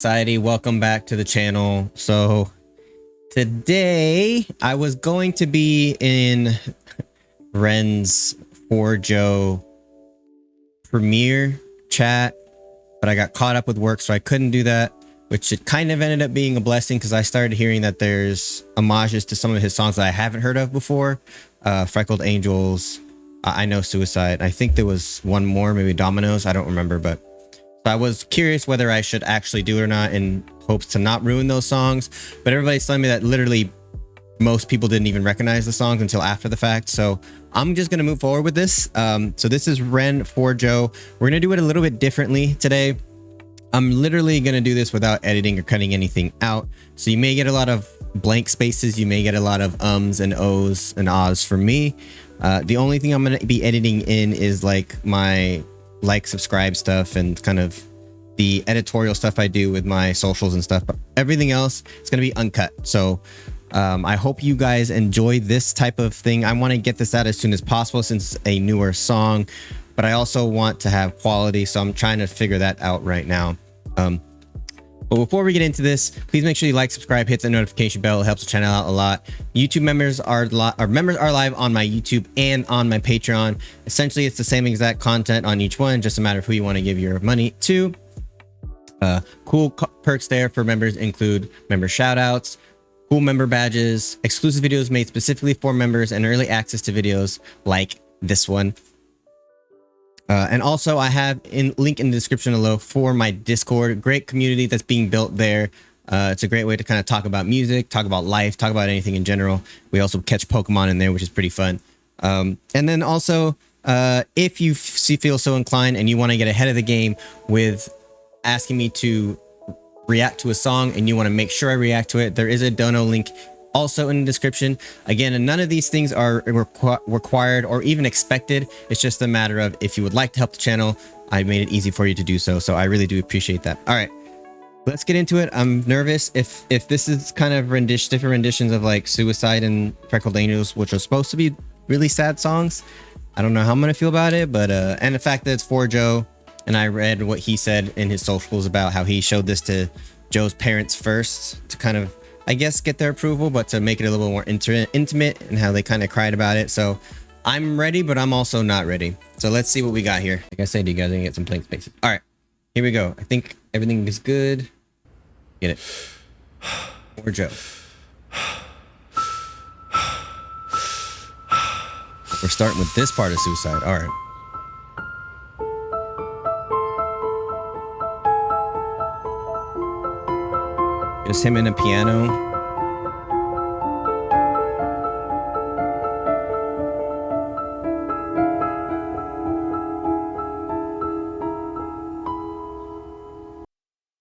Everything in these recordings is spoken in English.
Society, welcome back to the channel. So today I was going to be in Ren's ForJoe premiere chat, but I got caught up with work, so I couldn't do that, which it kind of ended up being a blessing because I started hearing that there's homages to some of his songs that I haven't heard of before. Freckled Angels, I Know Suicide. I think there was one more, maybe Dominoes. I don't remember, but so I was curious whether I should actually do it or not in hopes to not ruin those songs. But everybody's telling me that literally most people didn't even recognize the songs until after the fact. So I'm just going to move forward with this. So this is Ren ForJoe. We're going to do it a little bit differently today. I'm literally going to do this without editing or cutting anything out. So you may get a lot of blank spaces. You may get a lot of ums and ohs and ahs from me. The only thing I'm going to be editing in is like my subscribe stuff and kind of the editorial stuff I do with my socials and stuff, but everything else is going to be uncut. So I hope you guys enjoy this type of thing. I want to get this out as soon as possible since it's a newer song, but I also want to have quality, so I'm trying to figure that out right now. But before we get into this, please make sure you like, subscribe, hit the notification bell. It helps the channel out a lot. YouTube members are live on my YouTube and on my Patreon. Essentially, it's the same exact content on each one, just a matter of who you want to give your money to. Cool perks there for members include member shoutouts, cool member badges, exclusive videos made specifically for members, and early access to videos like this one. And also I have a link in the description below for my Discord. Great community that's being built there. It's a great way to kind of talk about music, talk about life, talk about anything in general. We also catch Pokemon in there, which is pretty fun. And then also, if you feel so inclined and you want to get ahead of the game with asking me to react to a song and you want to make sure I react to it, there is a dono link also in the description. Again, none of these things are required or even expected. It's just a matter of if you would like to help the channel, I made it easy for you to do so. So I really do appreciate that. All right, let's get into it. I'm nervous if this is kind of different renditions of like Suicide and Freckled Angels, which are supposed to be really sad songs. I don't know how I'm gonna feel about it, but and the fact that it's ForJoe, and I read what he said in his socials about how he showed this to Joe's parents first to kind of, I guess, get their approval, but to make it a little more intimate, and how they kind of cried about it. So I'm ready, but I'm also not ready. So let's see what we got here. Like I said, you guys are gonna get some blank spaces. All right, here we go. I think everything is good. Get it. ForJoe. We're starting with this part of Suicide. All right. Just him and a piano.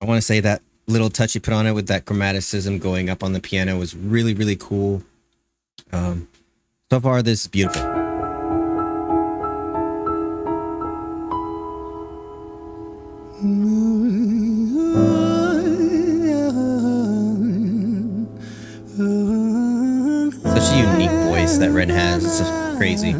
I want to say that little touch he put on it with that chromaticism going up on the piano was really, really cool. So far, this is beautiful. Such a unique voice that Ren has. It's just crazy.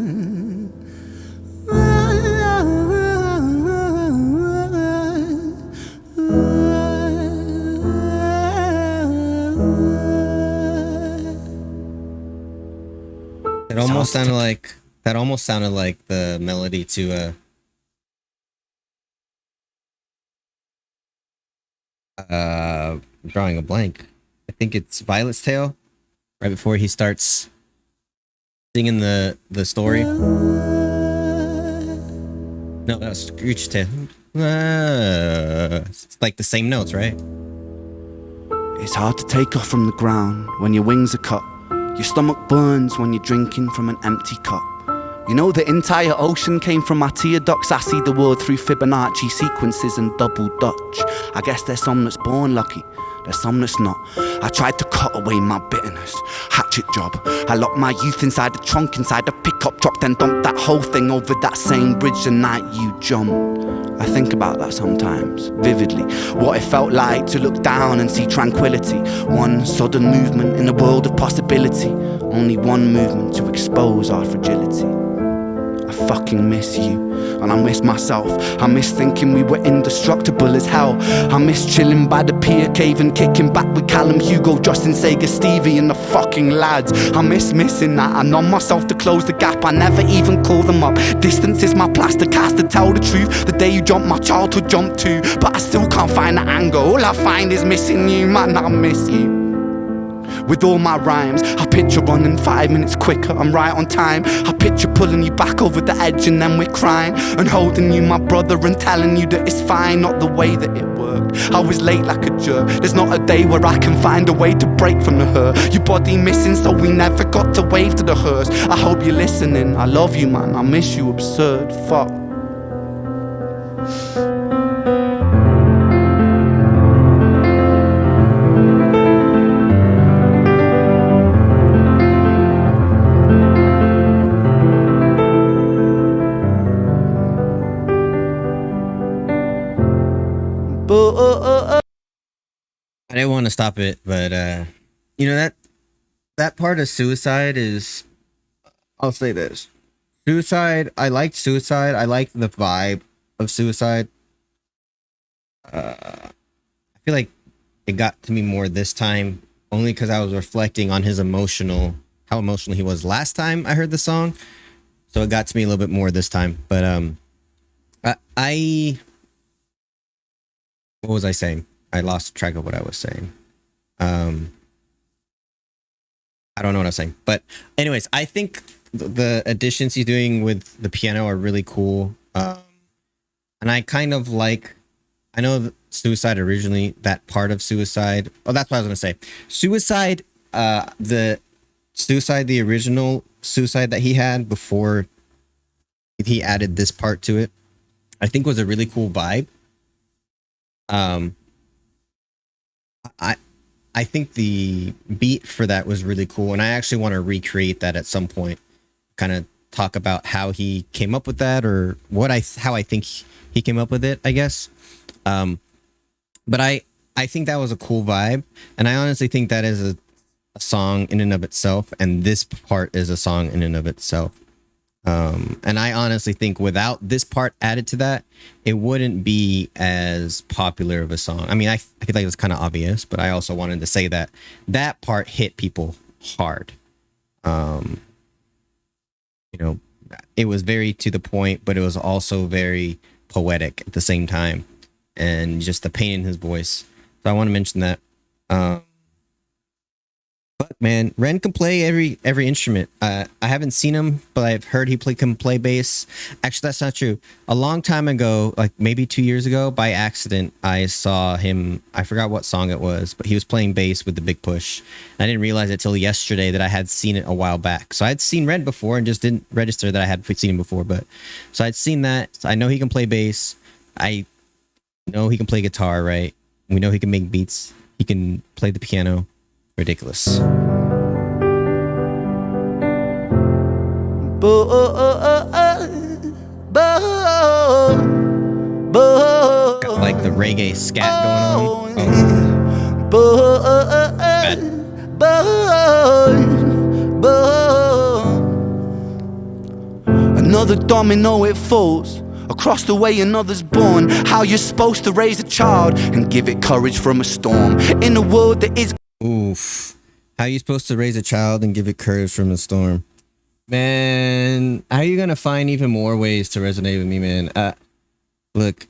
It almost sounded like the melody to I'm drawing a blank. I think it's Violet's Tale, right before he starts singing the story. No, that was Scrooge's Tale. It's like the same notes, right? It's hard to take off from the ground when your wings are cut. Your stomach burns when you're drinking from an empty cup. You know the entire ocean came from my tear ducts. I see the world through Fibonacci sequences and double Dutch. I guess there's some that's born lucky, there's some that's not. I tried to cut away my bitterness, hatchet job. I locked my youth inside the trunk, inside the pickup truck, then dumped that whole thing over that same bridge the night you jumped. I think about that sometimes, vividly. What it felt like to look down and see tranquility. One sudden movement in a world of possibility. Only one movement to expose our fragility. I fucking miss you. And I miss myself. I miss thinking we were indestructible as hell. I miss chilling by the pier cave and kicking back with Callum, Hugo, Justin, Sega, Stevie and the fucking lads. I miss missing that. I numb myself to close the gap. I never even call them up. Distance is my plaster cast, to tell the truth. The day you jumped, my childhood jumped too. But I still can't find the anger. All I find is missing you, man, I miss you. With all my rhymes, I picture running 5 minutes quicker, I'm right on time. I picture pulling you back over the edge and then we're crying, and holding you, my brother, and telling you that it's fine, not the way that it worked. I was late like a jerk, there's not a day where I can find a way to break from the hurt. Your body missing, so we never got to wave to the hearse. I hope you're listening, I love you, man, I miss you, absurd, fuck. I didn't want to stop it, but you know that part of Suicide is, I'll say this. Suicide, I liked Suicide. I liked the vibe of Suicide. I feel like it got to me more this time, only because I was reflecting on how emotional he was last time I heard the song. So it got to me a little bit more this time. But what was I saying? I lost track of what I was saying. I don't know what I was saying. But anyways, I think the additions he's doing with the piano are really cool. And I kind of like, I know Suicide originally, that part of Suicide. Oh, that's what I was going to say. Suicide, the original Suicide that he had before he added this part to it, I think was a really cool vibe. I think the beat for that was really cool, and I actually want to recreate that at some point. Kind of talk about how he came up with that, or how I think he came up with it, I guess. But I think that was a cool vibe, and I honestly think that is a song in and of itself, and this part is a song in and of itself. And I honestly think without this part added to that, it wouldn't be as popular of a song. I mean, I feel like it's kind of obvious, but I also wanted to say that that part hit people hard. You know, it was very to the point, but it was also very poetic at the same time, and just the pain in his voice. So I want to mention that. Fuck, man, Ren can play every instrument. I haven't seen him, but I've heard he can play bass. Actually, that's not true. A long time ago, like maybe 2 years ago, by accident, I saw him. I forgot what song it was, but he was playing bass with the Big Push. And I didn't realize it till yesterday that I had seen it a while back. So I'd seen Ren before and just didn't register that I had seen him before. But so I'd seen that. So I know he can play bass. I know he can play guitar, right? We know he can make beats. He can play the piano. Ridiculous. Got like the reggae scat going on. Another domino, it falls. Across the way another's born. How you're supposed to raise a child and give it courage from a storm. In a world that is... Oof. How are you supposed to raise a child and give it courage from a storm? Man, how are you going to find even more ways to resonate with me, man? Look,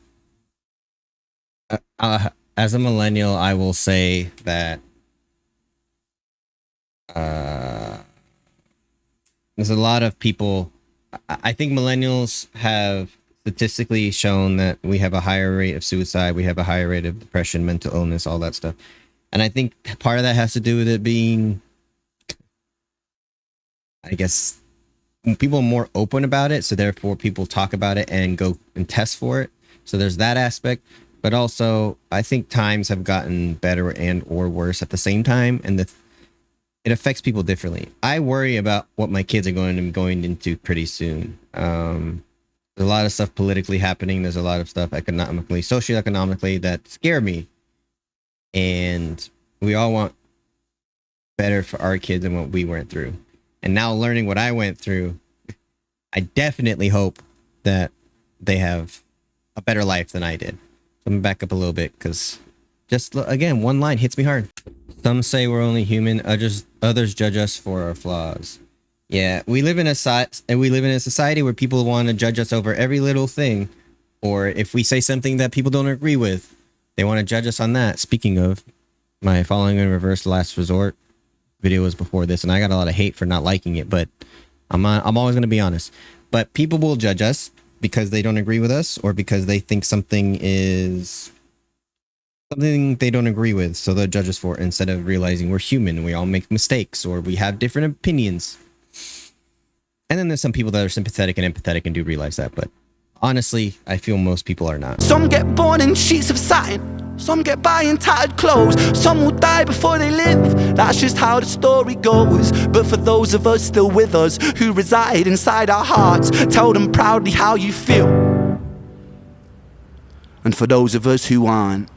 as a millennial, I will say that there's a lot of people... I think millennials have statistically shown that we have a higher rate of suicide, we have a higher rate of depression, mental illness, all that stuff. And I think part of that has to do with it being, I guess, people are more open about it. So therefore people talk about it and go and test for it. So there's that aspect. But also, I think times have gotten better and or worse at the same time. And it affects people differently. I worry about what my kids are going into pretty soon. There's a lot of stuff politically happening. There's a lot of stuff economically, socioeconomically that scare me. And we all want better for our kids than what we went through. And now learning what I went through, I definitely hope that they have a better life than I did. Let me back up a little bit because just again, one line hits me hard. Some say we're only human. Others judge us for our flaws. Yeah, we live in a society where people want to judge us over every little thing, or if we say something that people don't agree with, they want to judge us on that. Speaking of, my Following in Reverse Last Resort video was before this, and I got a lot of hate for not liking it, but I'm always going to be honest. But people will judge us because they don't agree with us, or because they think something they don't agree with, so they'll judge us for it instead of realizing we're human, we all make mistakes, or we have different opinions. And then there's some people that are sympathetic and empathetic and do realize that, but honestly, I feel most people are not. Some get born in sheets of satin, some get by in tattered clothes, some will die before they live. That's just how the story goes. But for those of us still with us, who reside inside our hearts, tell them proudly how you feel. And for those of us who aren't,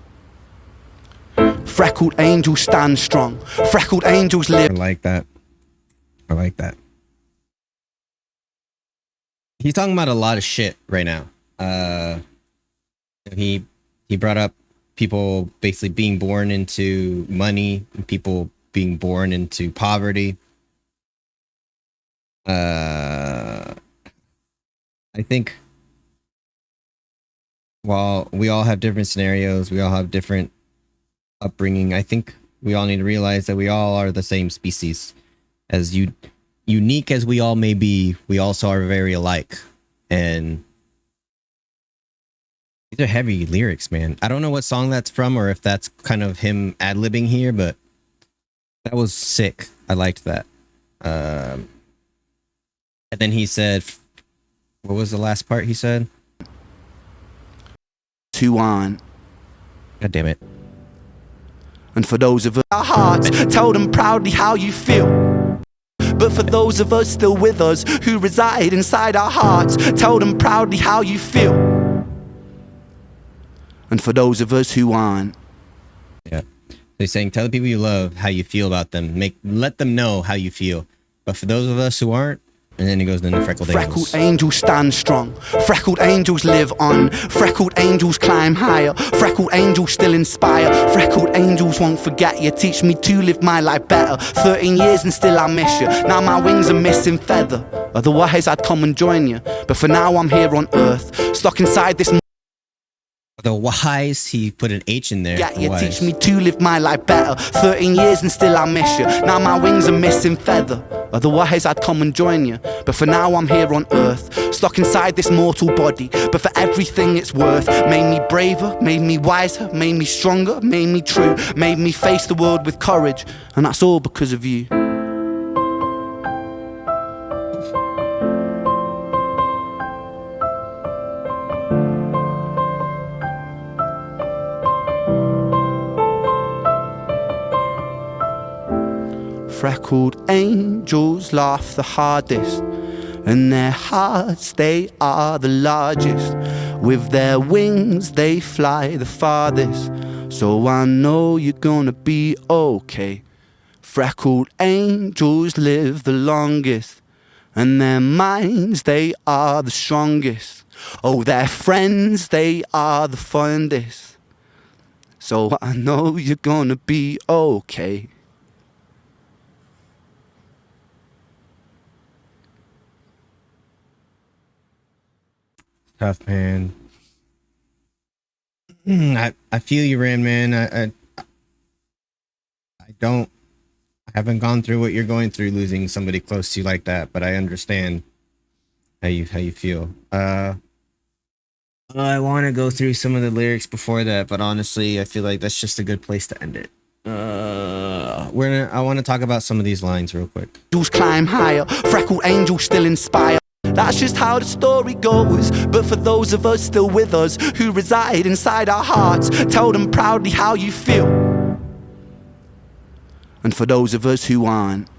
freckled angels stand strong, freckled angels live. I like that. I like that. He's talking about a lot of shit right now. He brought up people basically being born into money, and people being born into poverty. I think while we all have different scenarios, we all have different upbringing, I think we all need to realize that we all are the same species. As unique as we all may be, we also are very alike. And these are heavy lyrics, man. I don't know what song that's from, or if that's kind of him ad-libbing here, but that was sick. I liked that. And then he said, what was the last part he said? To on. God damn it. And for those of us, our hearts, tell them proudly how you feel. But for those of us still with us, who reside inside our hearts, tell them proudly how you feel. And for those of us who aren't. Yeah. So he's saying, tell the people you love how you feel about them. Let them know how you feel. But for those of us who aren't, and then he goes into freckled angels. Freckled angels stand strong, freckled angels live on, freckled angels climb higher, freckled angels still inspire, freckled angels won't forget you, teach me to live my life better. 13 years and still I miss you, now my wings are missing feather, otherwise I'd come and join you, but for now I'm here on earth, stuck inside this. The wise, he put an H in there. Yeah, you teach me to live my life better. 13 years and still I miss you. Now my wings are missing feather. Otherwise I'd come and join you. But for now I'm here on earth, stuck inside this mortal body. But for everything it's worth, made me braver, made me wiser, made me stronger, made me true, made me face the world with courage. And that's all because of you. Freckled angels laugh the hardest, and their hearts, they are the largest. With their wings, they fly the farthest. So I know you're gonna be okay. Freckled angels live the longest, and their minds, they are the strongest. Oh, their friends, they are the fondest. So I know you're gonna be okay. Tough, man. I feel you, Ran, man. I haven't gone through what you're going through, losing somebody close to you like that, but I understand how you feel. I want to go through some of the lyrics before that, but honestly, I feel like that's just a good place to end it. I want to talk about some of these lines real quick. Angels climb higher, freckled angels still inspire. That's just how the story goes. But for those of us still with us, who reside inside our hearts, tell them proudly how you feel. And for those of us who aren't,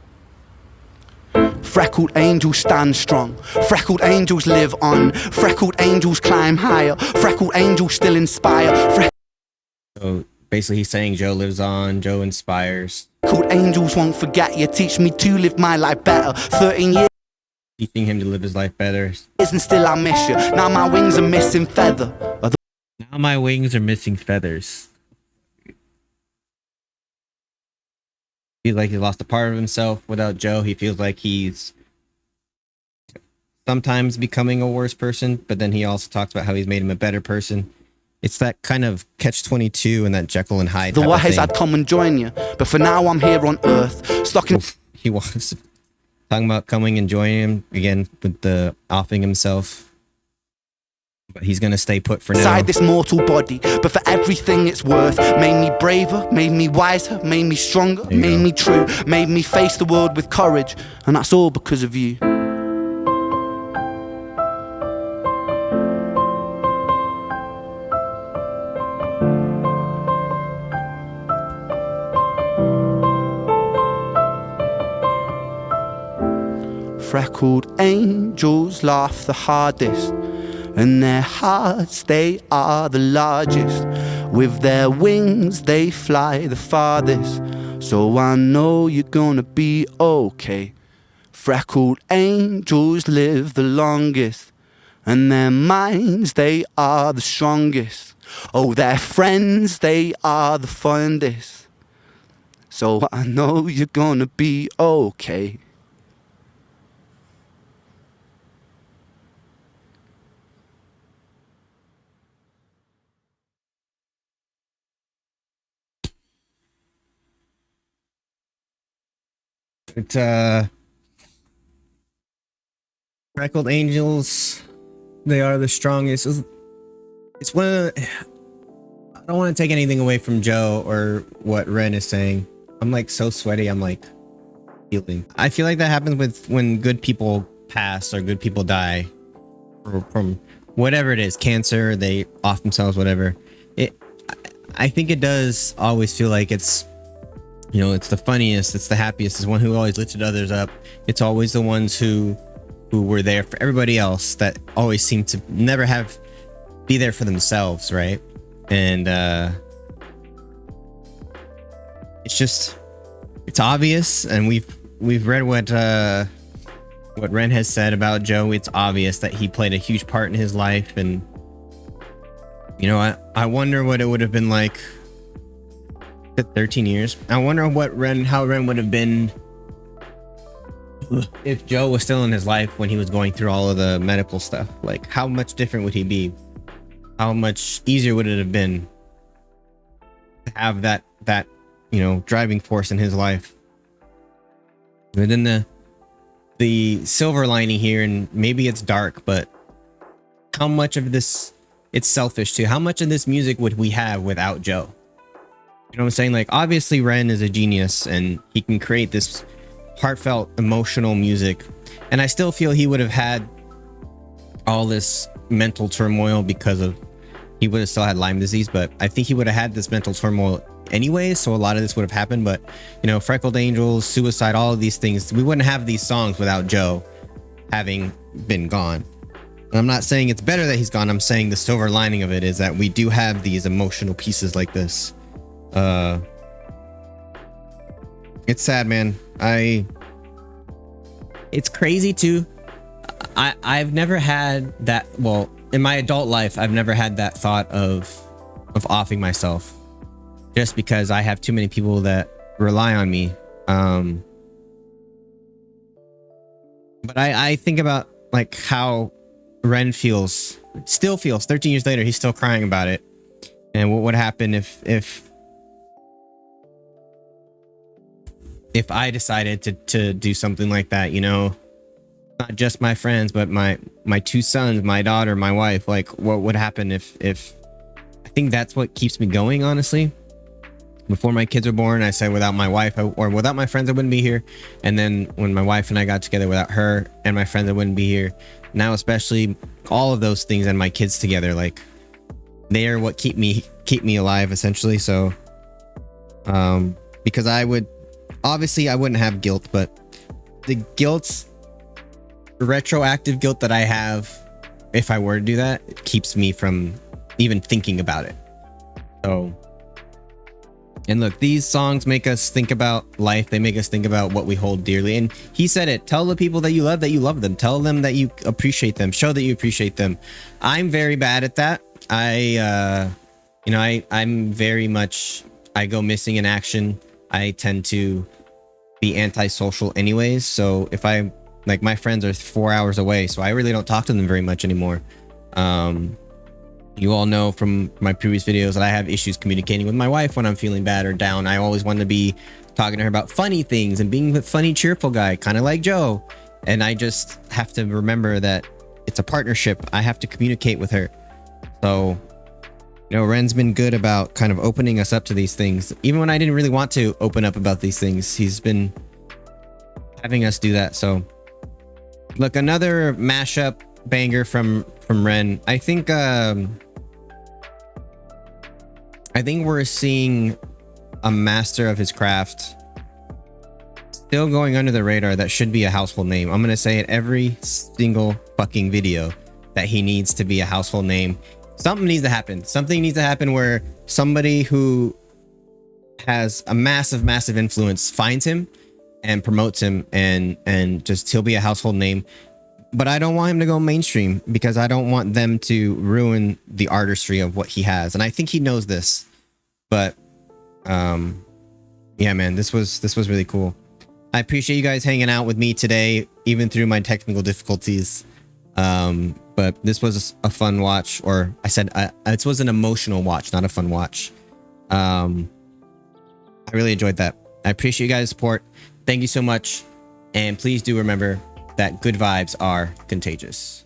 freckled angels stand strong, freckled angels live on, freckled angels climb higher, freckled angels still inspire. So basically he's saying Joe lives on, Joe inspires. Freckled angels won't forget you, teach me to live my life better. 13 years teaching him to live his life better. And still I miss you. Now my wings are missing feather. Now my wings are missing feathers. Feels like he lost a part of himself without Joe. He feels like he's sometimes becoming a worse person, but then he also talks about how he's made him a better person. It's that kind of catch-22 and that Jekyll and Hyde. The wise I'd come and join you, but for now I'm here on Earth, stuck in. He was talking about coming and joining him again with the offing himself. But he's gonna stay put for now. Inside this mortal body, but for everything it's worth. Made me braver, made me wiser, made me stronger, made me true, made me face the world with courage, and that's all because of you. Freckled angels laugh the hardest, and their hearts, they are the largest. With their wings, they fly the farthest. So I know you're gonna be okay. Freckled angels live the longest, and their minds, they are the strongest. Oh, their friends, they are the fondest. So I know you're gonna be okay. It's Freckled angels, they are the strongest. It's one of the, I don't want to take anything away from Joe or what Ren is saying. I'm like so sweaty, I'm like feeling. I feel like that happens with when good people pass or good people die from whatever it is, cancer, they off themselves, whatever. I think it does always feel like it's, you know, it's the funniest, it's the happiest, it's the one who always lifted others up. It's always the ones who were there for everybody else that always seem to never be there for themselves, right? And it's obvious, and we've read what Ren has said about Joe. It's obvious that he played a huge part in his life, and you know, I wonder what it would have been like. 13 years. I wonder how Ren would have been if Joe was still in his life when he was going through all of the medical stuff. Like, how much different would he be? How much easier would it have been to have that you know, driving force in his life? And then the silver lining here, and maybe it's dark, but how much of this, it's selfish too. How much of this music would we have without Joe? You know what I'm saying? Like, obviously Ren is a genius and he can create this heartfelt, emotional music. And I still feel he would have had all this mental turmoil because of, he would have still had Lyme disease, but I think he would have had this mental turmoil anyway. So a lot of this would have happened, but you know, Freckled Angels, Suicide, all of these things, we wouldn't have these songs without Joe having been gone. And I'm not saying it's better that he's gone. I'm saying the silver lining of it is that we do have these emotional pieces like this. It's sad, man. It's crazy too. I've never had that, well, in my adult life, I've never had that thought of offing myself just because I have too many people that rely on me. But I think about like how Ren still feels 13 years later, he's still crying about it. And what would happen if I decided to do something like that, you know, not just my friends, but my two sons, my daughter, my wife, like what would happen if I think that's what keeps me going, honestly. Before my kids were born, I said without my wife or without my friends, I wouldn't be here. And then when my wife and I got together, without her and my friends, I wouldn't be here. Now, especially all of those things and my kids together, like they are what keep me alive, essentially. So, because obviously I wouldn't have guilt, but the retroactive guilt that I have, if I were to do that, it keeps me from even thinking about it. So And look, these songs make us think about life. They make us think about what we hold dearly. And he said it, tell the people that you love them. Tell them that you appreciate them. Show that you appreciate them. I'm very bad at that. I'm very much, I go missing in action. I tend to be antisocial anyways. So if my friends are 4 hours away, so I really don't talk to them very much anymore. You all know from my previous videos that I have issues communicating with my wife when I'm feeling bad or down. I always want to be talking to her about funny things and being a funny, cheerful guy, kind of like Joe. And I just have to remember that it's a partnership. I have to communicate with her. So, Ren's been good about kind of opening us up to these things. Even when I didn't really want to open up about these things, he's been having us do that. So, look, another mashup banger from Ren. I think we're seeing a master of his craft still going under the radar that should be a household name. I'm gonna say it every single fucking video that he needs to be a household name. Something needs to happen. Something needs to happen where somebody who has a massive influence finds him and promotes him, and just he'll be a household name. But I don't want him to go mainstream because I don't want them to ruin the artistry of what he has. And I think he knows this. But yeah, man, this was really cool. I appreciate you guys hanging out with me today, even through my technical difficulties. But this was a fun watch, or I said this was an emotional watch, not a fun watch. I really enjoyed that. I appreciate you guys' support. Thank you so much. And please do remember that good vibes are contagious.